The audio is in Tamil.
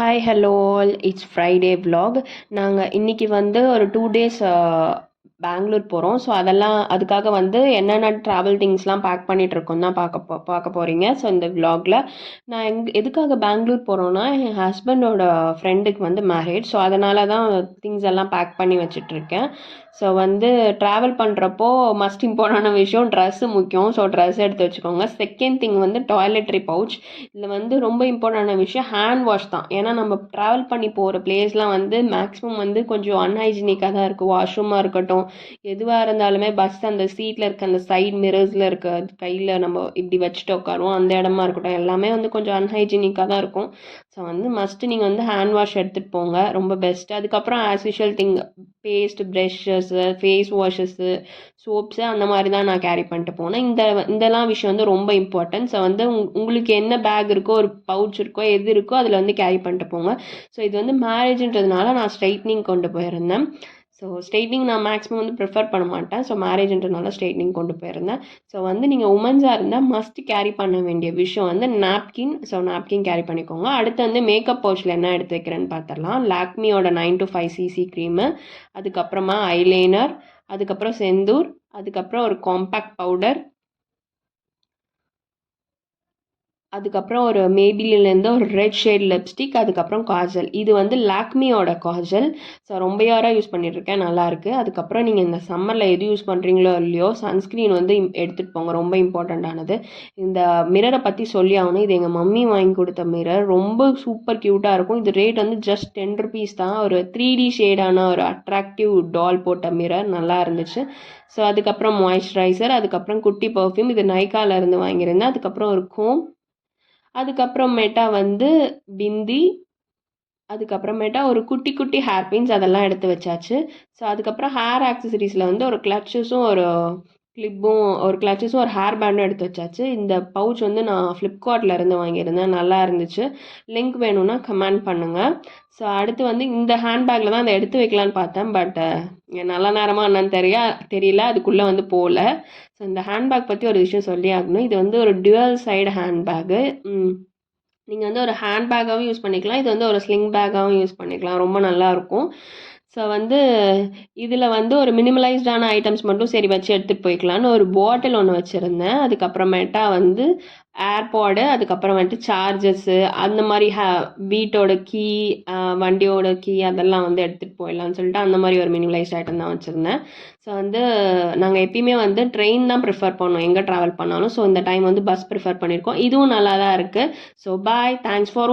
Hi hello all it's Friday vlog. நாங்கள் இன்றைக்கி வந்து ஒரு 2 டேஸ் பெங்களூர் போகிறோம். ஸோ அதுக்காக வந்து என்னென்ன ட்ராவல் திங்ஸ்லாம் பேக் பண்ணிகிட்ருக்கோம் தான் பார்க்க போகிறீங்க. ஸோ இந்த vlogல நான் எதுக்காக பெங்களூர் போகிறோன்னா, என் ஹஸ்பண்டோட ஃப்ரெண்டுக்கு வந்து மேரேஜ். ஸோ அதனால தான் திங்ஸ் எல்லாம் பேக் பண்ணி வச்சிட்ருக்கேன். ஸோ வந்து ட்ராவல் பண்ணுறப்போ மஸ்ட் இம்பார்ட்டண்டான விஷயம் ட்ரெஸ்ஸு முக்கியம். ஸோ ட்ரெஸ் எடுத்து வச்சுக்கோங்க. செகண்ட் திங் வந்து டாய்லெட்ரி பவுச். இதில் வந்து ரொம்ப இம்பார்ட்டண்டான விஷயம் ஹேண்ட் வாஷ் தான். ஏன்னா நம்ம ட்ராவல் பண்ணி போகிற பிளேஸ்லாம் வந்து மேக்ஸிமம் வந்து கொஞ்சம் அன்ஹைஜீனிக்காக தான் இருக்குது. வாஷ்ரூமாக இருக்கட்டும், எதுவாக இருந்தாலுமே பஸ் அந்த சீட்டில் இருக்க அந்த சைட் மிரர்ஸில் இருக்க கையில் நம்ம இப்படி வச்சுட்டு உட்காருவோம், அந்த இடமா இருக்கட்டும், எல்லாமே வந்து கொஞ்சம் அன்ஹைஜீனிக்காக தான் இருக்கும். ஸோ வந்து மஸ்ட்டு நீங்கள் வந்து ஹேண்ட் வாஷ் எடுத்துகிட்டு போங்க, ரொம்ப பெஸ்ட்டு. அதுக்கப்புறம் as usual thing paste, brushes, face washes, soaps அந்த மாதிரி தான் நான் கேரி பண்ணிட்டு போனேன். இதெல்லாம் விஷயம் வந்து ரொம்ப இம்பார்ட்டன்ட். ஸோ வந்து உங்களுக்கு என்ன பேக் இருக்கோ, ஒரு பவுச் இருக்கோ, எது இருக்கோ அதில் வந்து கேரி பண்ணிட்டு போங்க. ஸோ இது வந்து மேரேஜ்ன்றதுனால நான் ஸ்ட்ரைட்னிங் கொண்டு போயிருந்தேன். ஸோ ஸ்ட்ரைட்னிங் நான் மேக்ஸிமம் வந்து ப்ரிஃபர் பண்ண மாட்டேன். ஸோ மேரேஜ்ன்றதுனால ஸ்ட்ரைட்னிங் கொண்டு போயிருந்தேன். ஸோ வந்து நீங்கள் உமன்ஸாக இருந்தால் மஸ்ட் கேரி பண்ண வேண்டிய விஷயம் வந்து நாப்கின். ஸோ நாப்கின் கேரி பண்ணிக்கோங்க. அடுத்து வந்து மேக்கப் பவுச்சில் என்ன எடுத்து வைக்கிறேன்னு பார்த்துடலாம். லாக்மியோட 9 to 5 cc க்ரீமு, அதுக்கப்புறமா ஐலைனர், அதுக்கப்புறம் செந்தூர், அதுக்கப்புறம் ஒரு காம்பேக்ட் பவுடர், அதுக்கப்புறம் ஒரு மேபிலிலேருந்து ஒரு ரெட் ஷேட் லிப்ஸ்டிக், அதுக்கப்புறம் காஜல். இது வந்து லாக்மியோட காஜல். ஸோ ரொம்ப இயராக யூஸ் பண்ணிட்டுருக்கேன், நல்லாயிருக்கு. அதுக்கப்புறம் நீங்கள் இந்த சம்மரில் எது யூஸ் பண்ணுறீங்களோ இல்லையோ, சன்ஸ்க்ரீன் வந்து எடுத்துகிட்டு போங்க, ரொம்ப இம்பார்ட்டண்ட்டானது. இந்த மிரரை பற்றி சொல்லி ஆகணும். இது எங்கள் மம்மி வாங்கி கொடுத்த மிரர், ரொம்ப சூப்பர் க்யூட்டாக இருக்கும். இது ரேட் வந்து ஜஸ்ட் 10 rupees தான். ஒரு 3D ஷேடான ஒரு அட்ராக்டிவ் டால் போட்ட மிரர், நல்லா இருந்துச்சு. ஸோ அதுக்கப்புறம் மாய்ஸ்சரைசர், அதுக்கப்புறம் குட்டி பர்ஃப்யூம், இது நைக்காலேருந்து வாங்கியிருந்தேன். அதுக்கப்புறம் ஒரு கோம், அதுக்கப்புறமேட்டா வந்து பிந்தி, அதுக்கப்புறமேட்டா ஒரு குட்டி குட்டி ஹேர் பின்ஸ், அதெல்லாம் எடுத்து வச்சாச்சு. ஸோ அதுக்கப்புறம் ஹேர் ஆக்சசரிஸில் வந்து ஒரு கிளட்சஸும், ஒரு கிளிப்பும், ஒரு கிளட்சஸும், ஒரு ஹேர் பேண்டும் எடுத்து வச்சாச்சு. இந்த பவுச் வந்து நான் ஃப்ளிப்கார்ட்டில் இருந்து வாங்கியிருந்தேன், நல்லா இருந்துச்சு. லிங்க் வேணும்னா கமெண்ட் பண்ணுங்கள். ஸோ அடுத்து வந்து இந்த ஹேண்ட்பேக்கில் தான் அதை எடுத்து வைக்கலான்னு பார்த்தேன். பட் நல்ல நேரமாக என்னன்னு தெரியல, அதுக்குள்ளே வந்து போகல. ஸோ இந்த ஹேண்ட்பேக் பற்றி ஒரு விஷயம் சொல்லி ஆகணும். இது வந்து ஒரு டுவல் சைடு ஹேண்ட்பேக்கு. நீங்கள் வந்து ஒரு ஹேண்ட்பேக்காகவும் யூஸ் பண்ணிக்கலாம், இது வந்து ஒரு ஸ்லிங் பேக்காகவும் யூஸ் பண்ணிக்கலாம், ரொம்ப நல்லாயிருக்கும். ஸோ வந்து இதில் வந்து ஒரு மினிமலைஸ்டான ஐட்டம்ஸ் மட்டும் சரி வச்சு எடுத்துகிட்டு போய்க்கலான்னு ஒரு பாட்டில் ஒன்று வச்சுருந்தேன். அதுக்கப்புறமேட்டா வந்து ஏர்பாடு, அதுக்கப்புறமேட்டு சார்ஜஸ்ஸு, அந்த மாதிரி வீட்டோட கீ, வண்டியோட கீ, அதெல்லாம் வந்து எடுத்துகிட்டு போயிடலான்னு சொல்லிட்டு அந்த மாதிரி ஒரு மினிமலைஸ்ட் ஐட்டம் தான் வச்சுருந்தேன். ஸோ வந்து நாங்கள் எப்பயுமே வந்து ட்ரெயின் தான் ப்ரிஃபர் பண்ணோம் எங்கே ட்ராவல் பண்ணாலும். ஸோ இந்த டைம் வந்து பஸ் ப்ரிஃபர் பண்ணியிருக்கோம். இதுவும் நல்லா தான் இருக்குது. So bye, thanks for